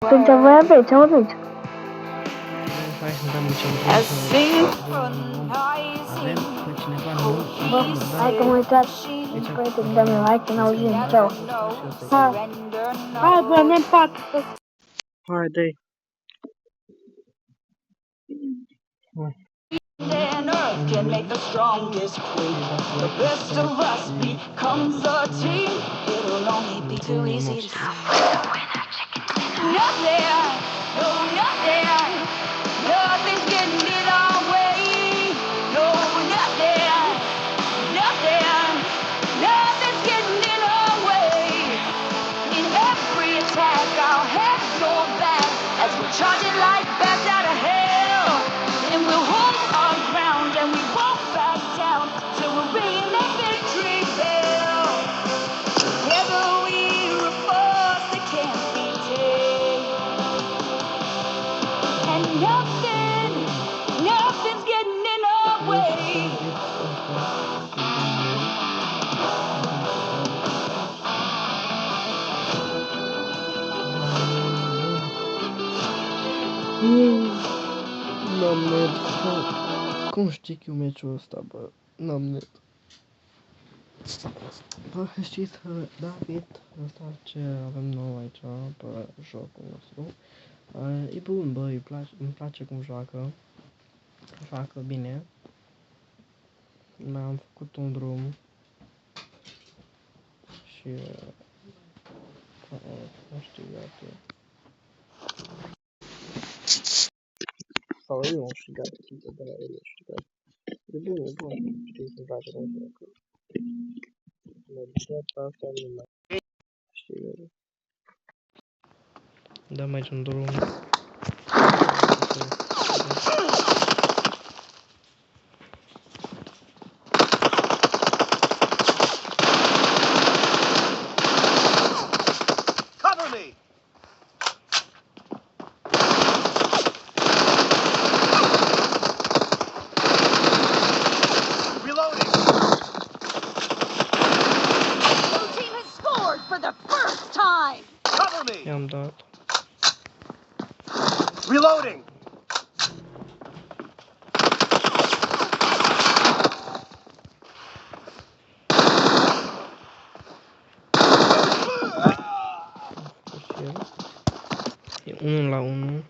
Tuncea, voi aveți, auziți? Hai să dăm ce avem pe cineva nu. Bă, hai că mă uitați. Prieteni, de meu, hai că ne auzim, ceau. Hai, bă, ne fac. Hai, dai. And earth can make the strongest quake. The best of us becomes a team. It'll only be too easy to see. Nothing, no nothing, nothing's getting in our way. No nothing, nothing, nothing's getting in our way. In every attack, our heads go back as we're charging like bats out of hell. And we'll hold our ground and we won't back down till we're ringing that victory bell. Together we're a force that can't be tamed. And nothing's getting in our way. N-am net. Cum știi eu meciul ăsta, bă? N-am net. Bă, știți că David, ăsta ce avem nou aici, pe jocul nostru, e bun, bă, îmi place cum joacă bine. Mi-am făcut un drum și nu știu, iată. Sau eu nu știu, gata, de la el, nu știu, gata. E bun, știi, să-mi place cum joacă. Mergea asta nu mai știu. Dăm aici un drum. Cover me! Reloading! Blue team has scored for the first time. Cover me! I-am dat. Reloading! E 1-1.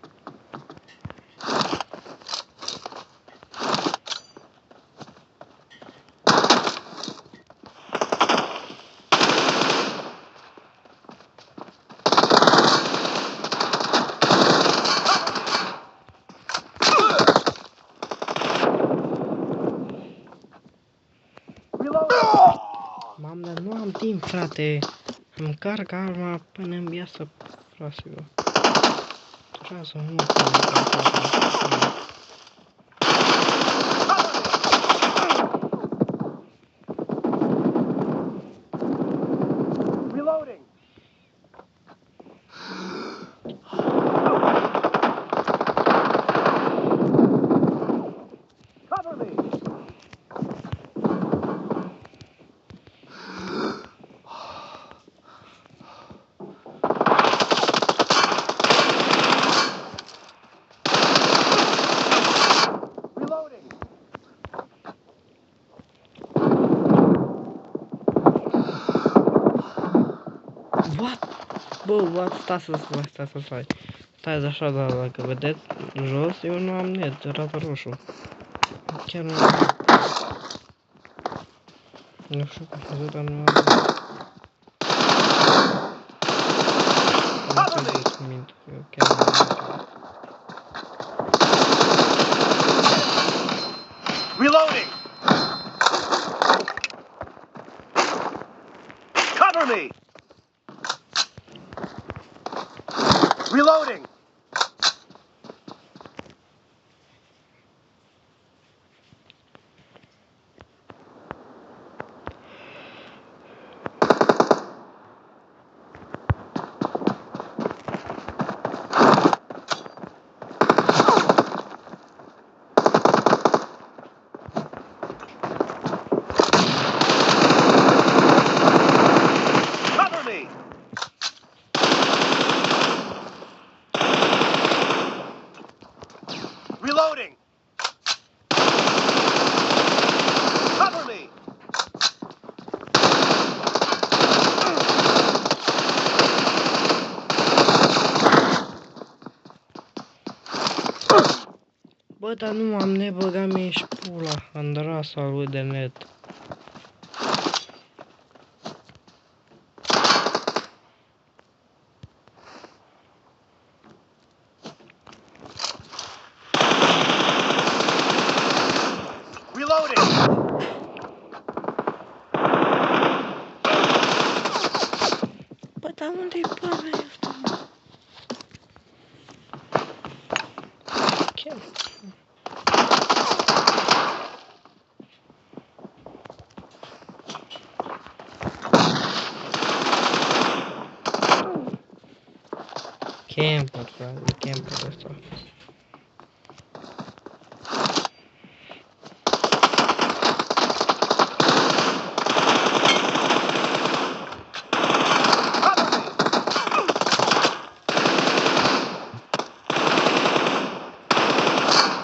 Mam, dar nu am timp, frate. Îmi carc arma până îmi iasă fraților. Durează mult. Reloading! Cover me! Reloading! What? Bă, what? Stai așa, dar dacă vedeți jos, eu nu am net, arată roșu. Chiar nu am net. Nu știu cum să zic, dar nu am net. Nu știu să mint, eu chiar nu am net. Reloading! Cover me! Reloading! Reloading! Cover me! Bă, dar nu am nebăgat mie și pula în rasa lui de net. Reloading! Bă, dar unde-i pula asta? Chiar. Camper, frate, camper ăsta.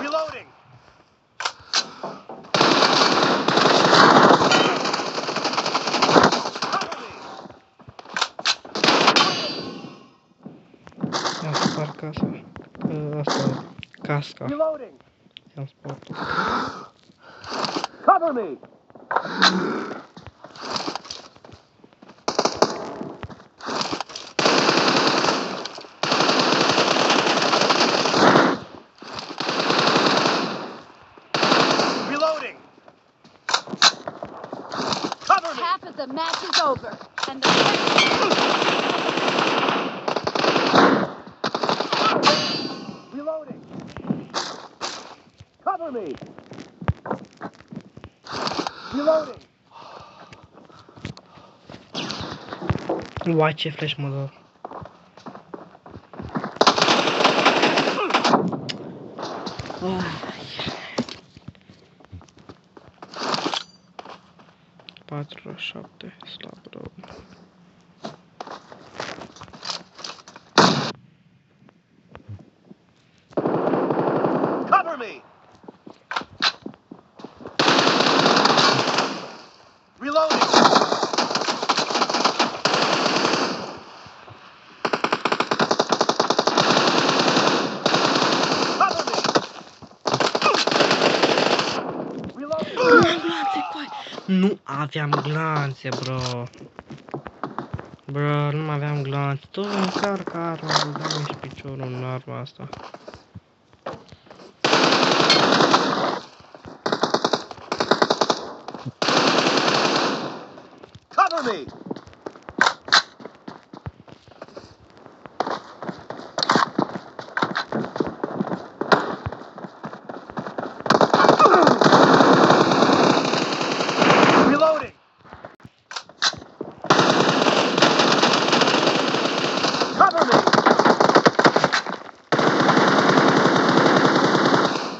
Reloading! Cover me! I-am spart casa. Asta, casca. Reloading! I-am spart. Cover me! Reloading! Cover me! Half of the match is over, and the Reloading! Cover me! Reloading! Uai, ce flash mă dă. Patru, 7, slab rău. Cover me! Reloading! Cover me! Reloading! Glanțe, coi! Nu aveam glanțe, bro. Bro, nu aveam glanțe. Tot încarc arma, băgam și piciorul în arma asta. Cover me! Reloading! Cover me!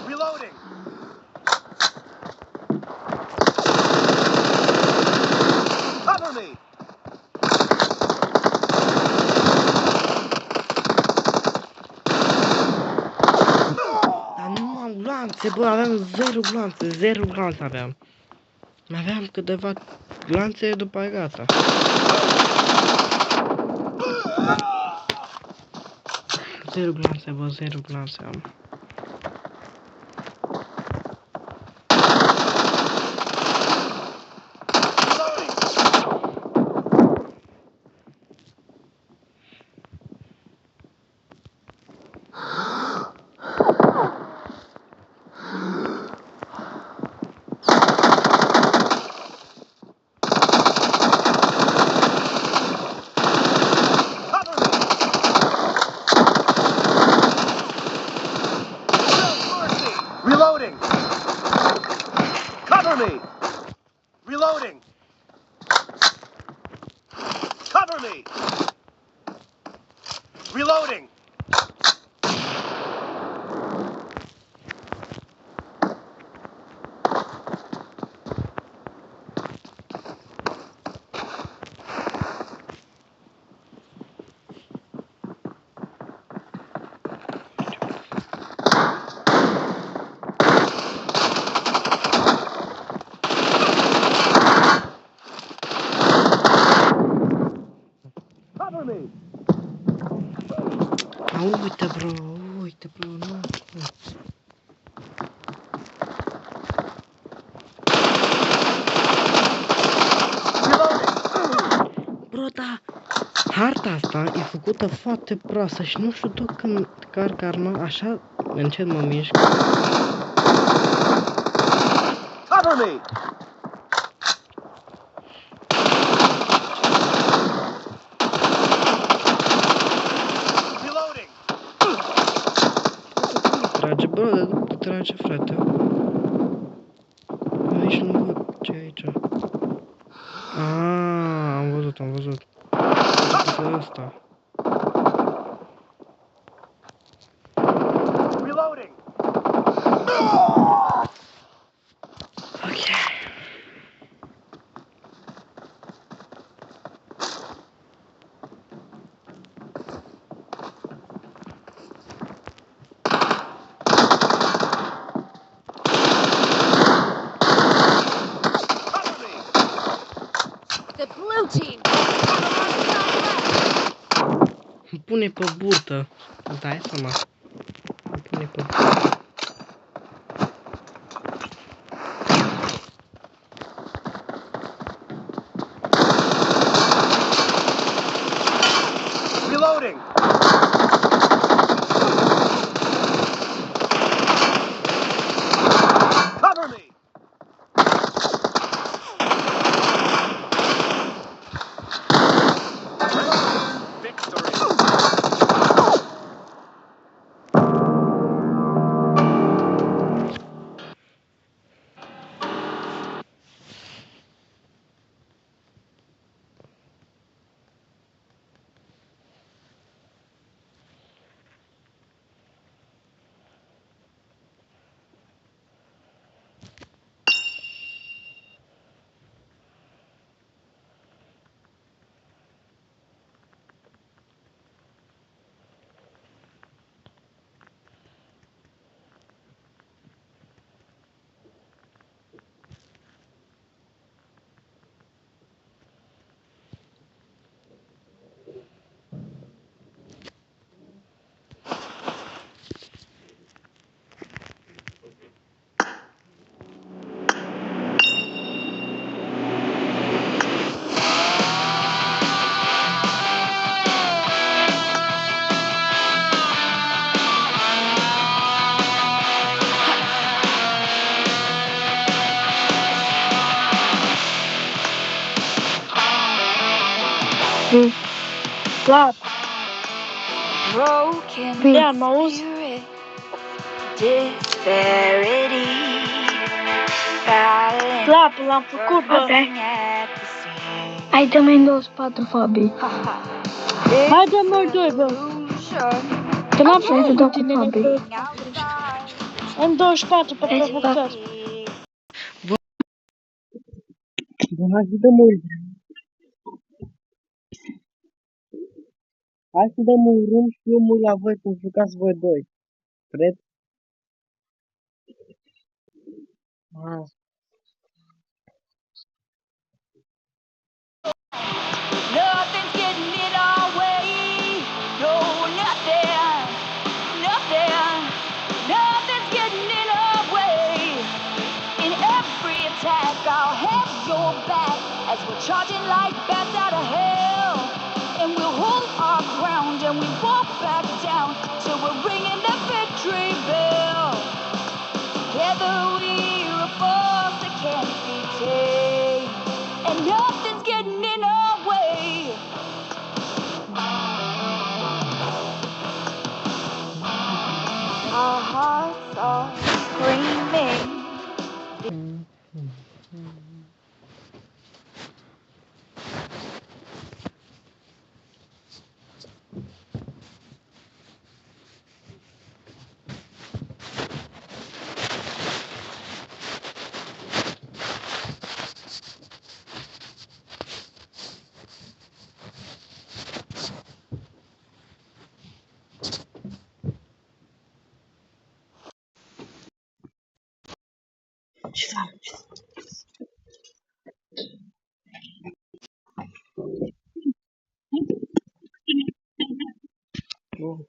Reloading! Cover me! Dar nu am glanțe, bă, aveam 0 glanțe, 0 glanțe aveam. Mai aveam câteva glanțe, după aia gata. Zero glanțe, bă, 0 glanțe am. Reloading! Cover me! Reloading! Cover me! Reloading! uite bro, nu. Bro, da, harta asta e făcută foarte proastă și nu știu tu când carc arma, așa încet mă mișc. Cover me! Reloading! Trage, bro, de după trage, frate. Eu nici nu văd ce e aici. Am văzut. Este ăsta. Reloading! Ok. Cover me! The blue team. Îmi pune pe burtă. Dai seama. Îmi pune pe burtă. Reloading! Cover me! Victory! Slap. Broken Yeah, mouse. spirit, disparity, battling, Slap, l-am făcut, bă. running at the seams. Hai dă-mi în 24, Fabi. Hai dă-mi în 2, bă. Illusion, Că n-am să te dau cu Fabi. outside, În 24 pe provocări. Bun, hai să dăm Hai să dăm un rând și eu mă uit la voi cum jucați voi doi. Cred? nothing's getting in our way. No, nothing, nothing's getting in our way. In every attack, I'll have your back as we're charging like bats out of hell. And we'll hold our ground and we won't back down till we're ringing the victory bell. Together we're a force that can't be tamed, and nothing's getting in our way. Our hearts are screaming. Nu.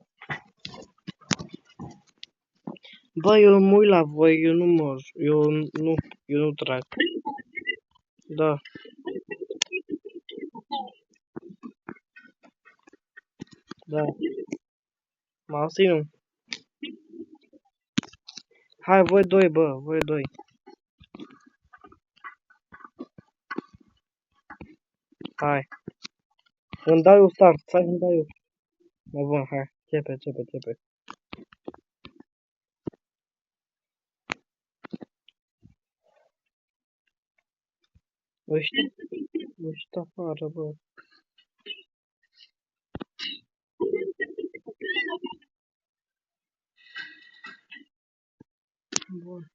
Bă, eu mă uit la voi, eu nu mor. Eu nu trag. Da. Da. Mouse nu. Hai, voi doi, bă, voi doi. Hai. Îmi dau eu start, stai să-mi dau eu. Mă bun, hai. Începe. Ăștia afară, bă. Bun.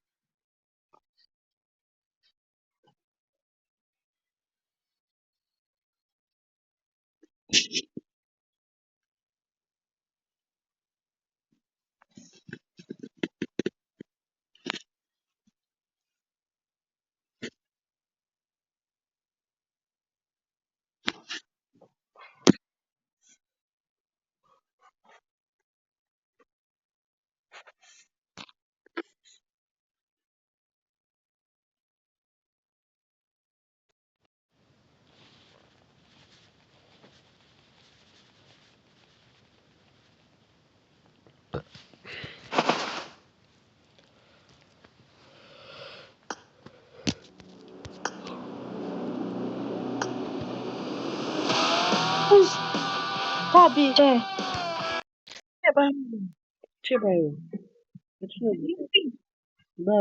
Tabi, ce? Ce bai? De ce nu zici? Da.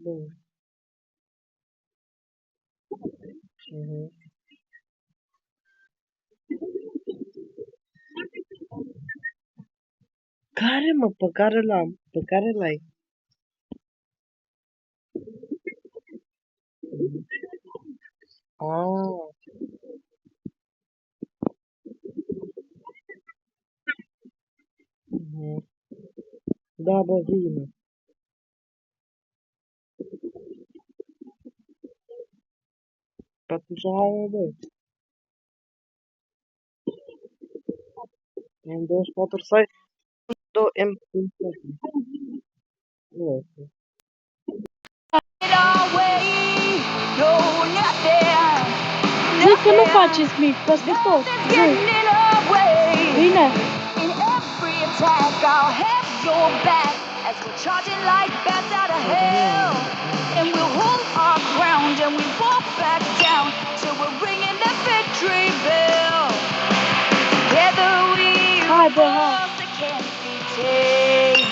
Bun. Mhm. Care, mă, pe care l-am? Pe care l-ai? Ah. Mhm. Da, bă, zi-mă. Pe atunci hai, mă, bă. M24 sai 2 M24. Nu este. It our way. No, nothing. Zic că nu faceți mic, peste tot. Nothing's Zic, getting in our way. bine. In every attack, I'll have your back as we're charging like bats out of hell. And we'll hold our ground and we won't back down till we're ringing that victory bell. Together we Hai, bă, hai. force that can't be tamed,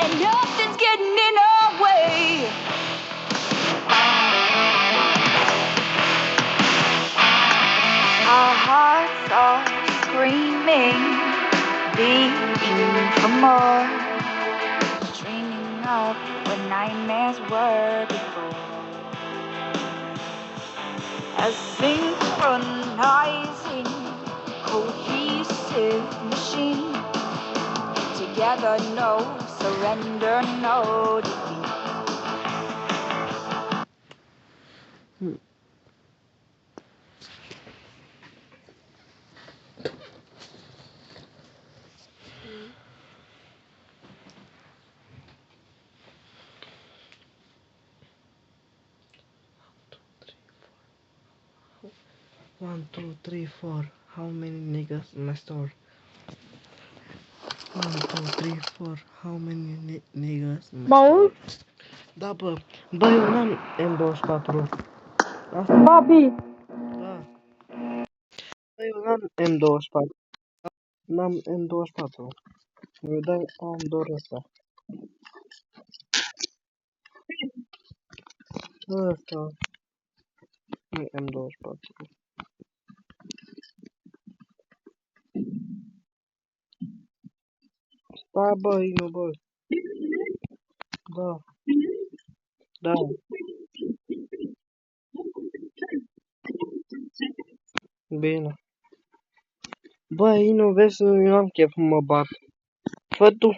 and nothing's getting in our way. Our hearts are screaming, beating for more, dreaming of what nightmares were before. A synchronizing, cohesive machine. Together, no surrender, no defeat. One, two, three, four. How many niggas in my store? 1, 2, 3, 4. How many niggas in my Mă store? uit? Da, bă. Bă, eu n-am M24. Asta, Tabi. da. Bă, eu n-am M24. N-am M24. Eu am doar ăsta. Ăsta. Nu M24. Stai, bă, Inu, bă. Da, da. Bine. Bă, Inu, vezi, eu n-am chef să mă bat. Fă tu,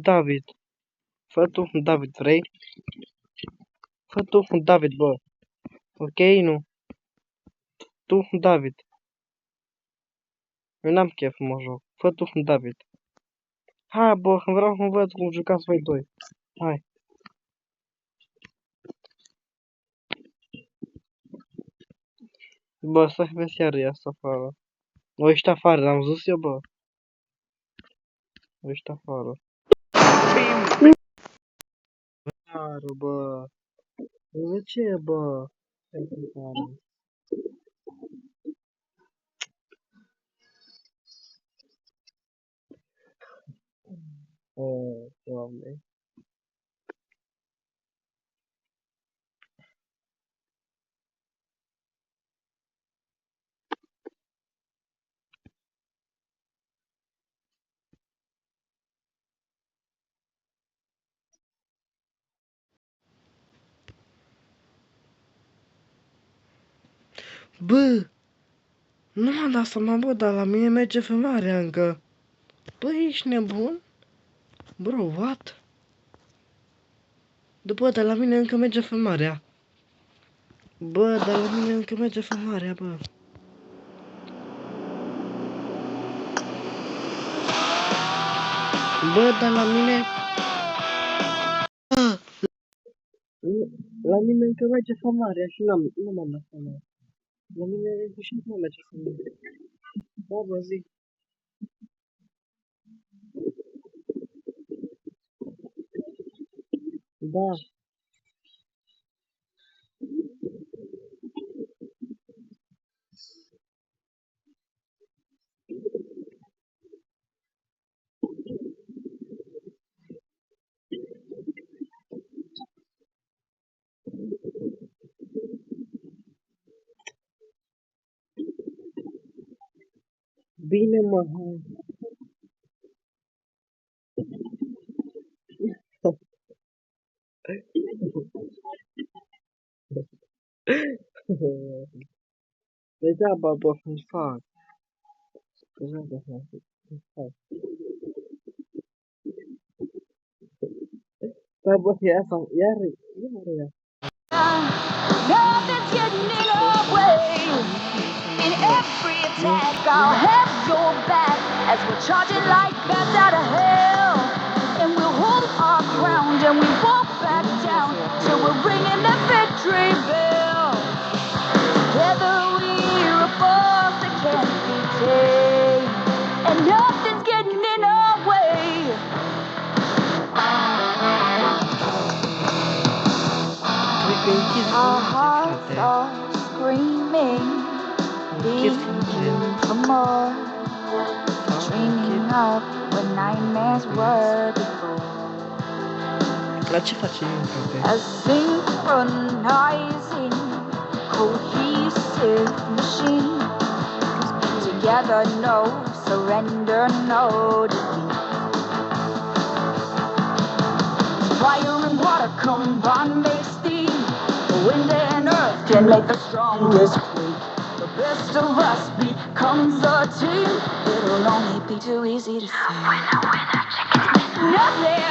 David. Fă tu, David, vrei? Fă tu, David, bă. Ok, Inu? Tu, David. Eu n-am chef să mă joc. Fă tu, David. Hai, bă, vreau să văd cum jucați voi doi. Hai. Bă, să vezi iar ea asta afară. O, ești afară, l-am zis eu, bă. Ești afară. Afară, bă. De ce, bă? Ești afară. Oh, Doamne. Bă! Nu m-am dat seama, bă, dar la mine merge filmarea încă. Bă, ești nebun? Bro, what? Bă, dar la mine încă merge filmarea. Bă, dar la mine încă merge filmarea, bă. Bă, dar la mine... Bă! La mine încă merge filmarea și nu m-am dat seama. La mine încă și nu merge filmarea. Da, bă, zi. Da. Bine, mă, hai. Degeaba, bă, să-mi fac. Degeaba să-mi fac. Da, bă, ia asta, iar ea. Nothing's getting in our way. In every attack, I'll have your back as we're charging like bats out of hell. And we'll hold our ground and we won't back down till we're ringing the victory bell. Together we're a force that can't be tamed, and nothing's getting in our way. Our hearts are screaming, beating for more, dreaming up when nightmares were before. La ce faci în cafea? A synchronizing, cohesive machine. Together, no surrender, no defeat. Fire and water combine, make steam. Wind and earth can make the strongest quake. The best of us becomes a team. It'll only be too easy to see. Nothing.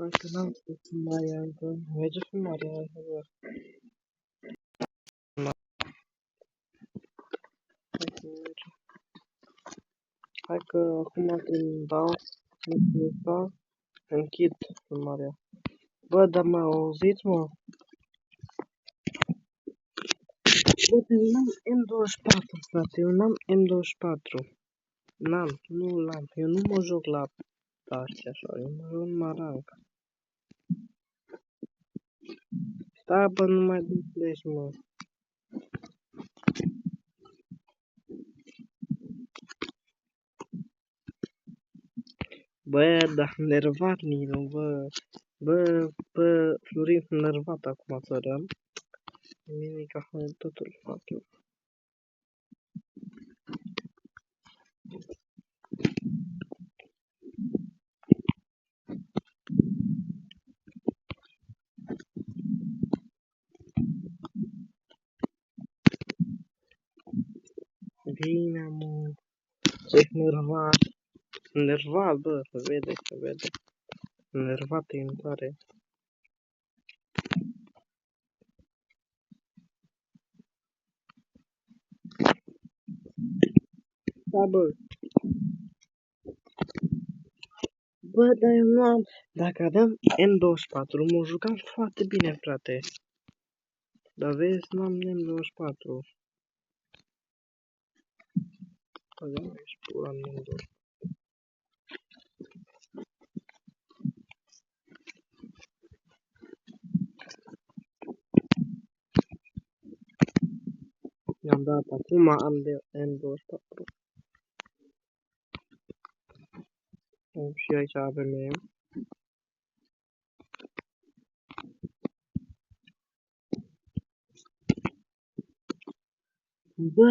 Hai că n-am spus filmarea încă. Merge filmarea, hai să văd. Hai că merge. Hai că acum când dau ăsta, închid filmarea. Bă, dar mă auziți, mă? Bă, eu n-am M24, frate, eu n-am M24. Nu l-am, eu nu mă joc la astea așa, eu mă joc numai rank. Stai, bă, nu mai duci, mă. Bă, dar nervat Nino, bă. Bă, Florin, nervat acum țărăm. Nimic, totul fac eu. Bine, mă. Ce nervat. Nervat, bă, se vede, se vede. Nervat e în tare. Da, bă. Bă, dar eu nu am... Dacă aveam M24, mă jucam foarte bine, frate. Dar vezi, n-am M24. Aveam aici pula M24. I-am dat, acum am de M24. Și aici avem M. Bă,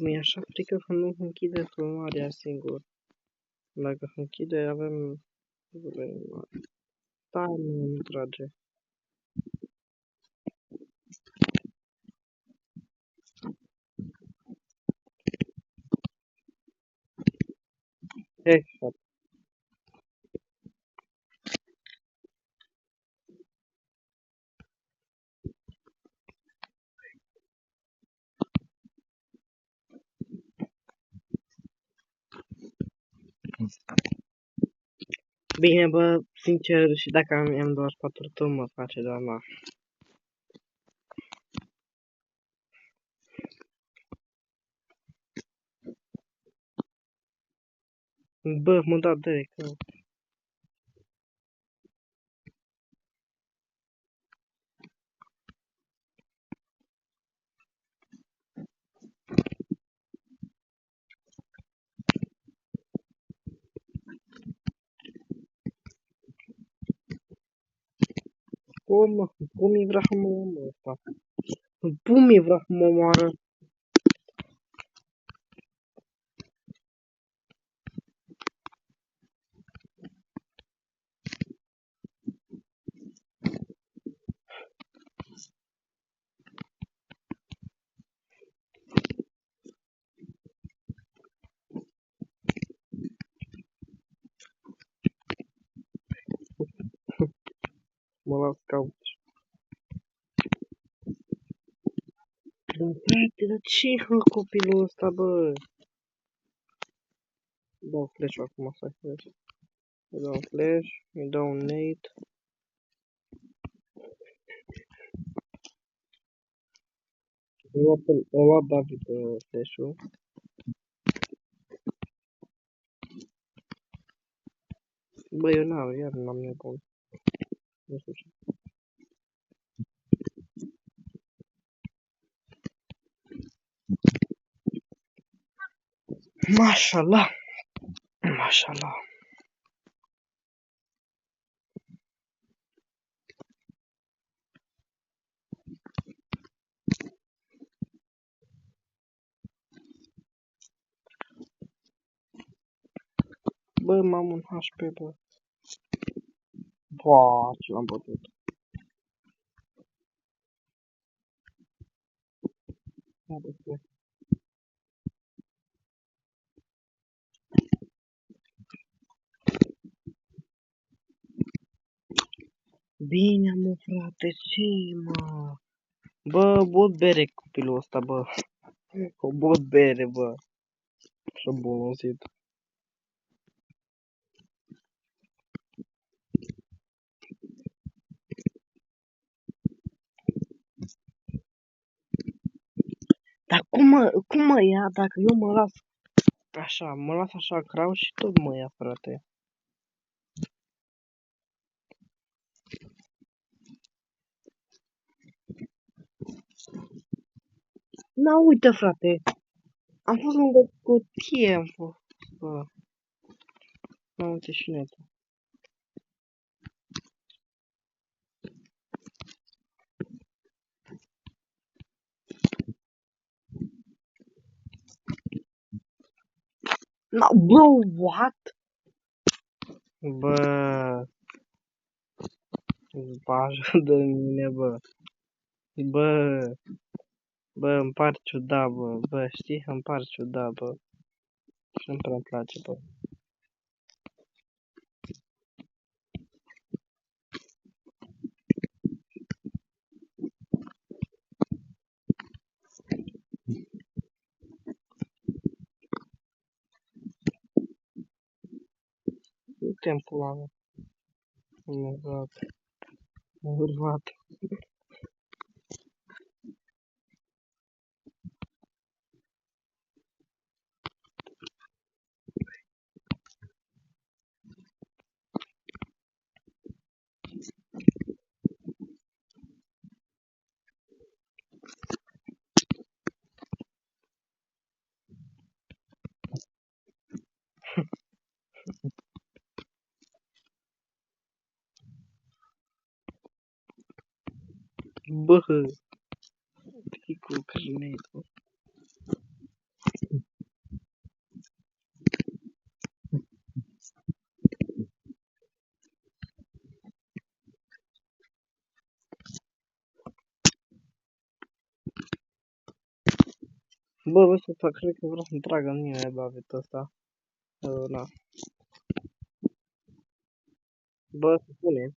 mi-e așa frică că nu închide filmarea singur. Dacă se închide, avem... Stai, nu trage. Exact. Bine, bă, sincer, și dacă am M24, tot mă face, dar na. Bă, mă da direct. Cum e vrea să mă omoră ăsta? Cum e vrea să mă omoară? Mă las caut. Dar frate, dar ce e copilul ăsta, bă? Dau flash acum, stai flash. Îi dau un flash, îi dau un nade. O luat David flash-ul. Bă, eu iar n-am nebun. Nu știu ce. Mashallah. Mashallah. Bă, m-am un HP, bă. Boa, ce l-am bătut. Bine, mă, frate, ce mă? Bă, bot bere copilul ăsta, bă. O bot bere, bă. Și-a bolozit. Dar cum mă ia dacă eu mă las așa, mă las așa crau și tot mă ia, frate. Na, uite, frate. Am fost lângă cutie, am fost, bă. Na, uite și netul. No, bro, what? Bă, îți de mine, bă. Bă, bă, îmi pare ciudat, bă. Bă, știi? Îmi pare ciudat, bă. Și nu prea-mi place, bă. Du-te în pula mea. Mă urvat. Bă, ticul cârnetul. Bă, vă să fac, cred că vreau să-mi tragă în mine David ăsta. Na. Bă, să pune.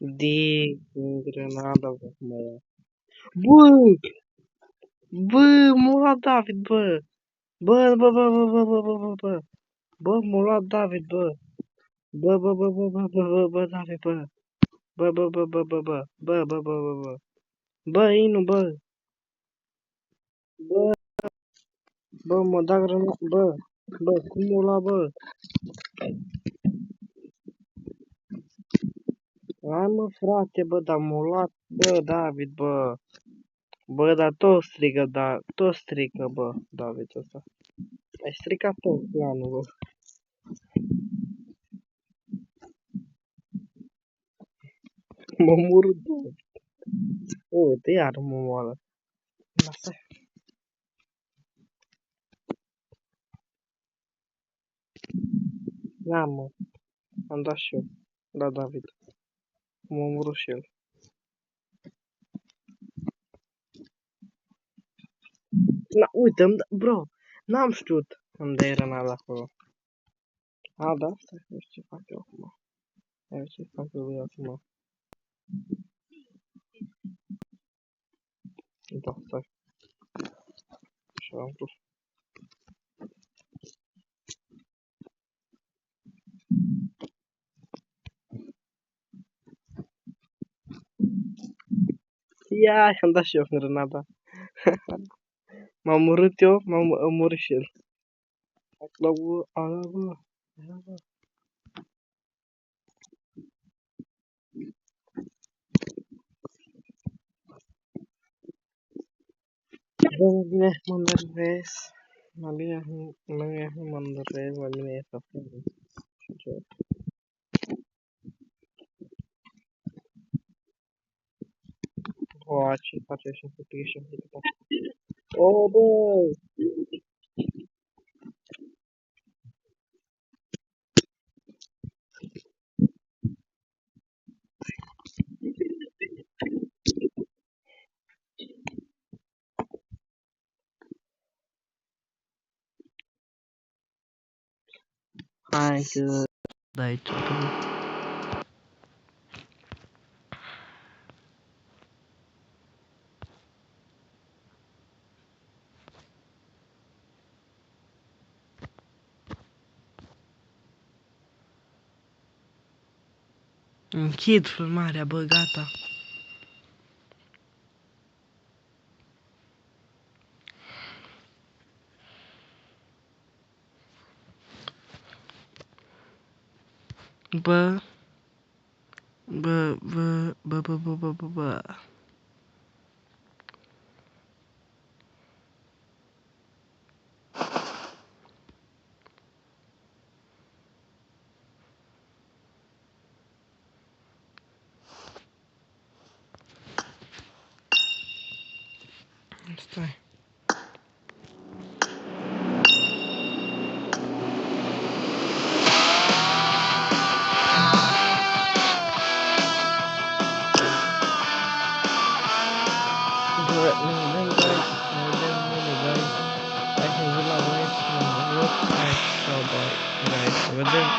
De grenada, bă, mă ia. Bă, bă, m-a luat David, bă. Bă, bă, bă, bă, bă, bă, bă, bă, bă. Bă, m-a luat David, bă. Bă, bă, bă, bă, bă, bă, bă, bă, David, bă. Bă, bă, bă, bă, bă, bă. Bă, bă, bă, bă, bă. Bă, Inu, bă. Bă, bă, mă da grenada, bă. Bă, cum m-a luat, bă? Hai, mă, frate, bă, dar m-a luat, bă, David, bă. Bă, dar tot strică, bă, David ăsta. Ai stricat tot planul, bă. M-a omorât, bă. Uite, iar mă omoară. Lasă. Da, mă. Am dat și eu. Da, David. M-a omorât și el. Na, uite, bro. N-am știut îmi dai Ronaldo acolo. A, da? Stai, nu știu ce fac eu acum. Hai, ce fac eu acum. Da, stai. Și am pus. Ia, am dat și eu în Ronaldo. M-am urât eu, m-am omorât și el. Acolo, bă, ala, bă. Ala, bă. Bă, mă bine, mă nervez. Mai bine, mă nervez, mai bine e să fum. O, ce face așa să fie și o, bă! Hai că dai tu. Închid filmarea, bă, gata. Bă, bă. Stai. Alright, now then guys, I have a lot of guys, I saw about guys, but then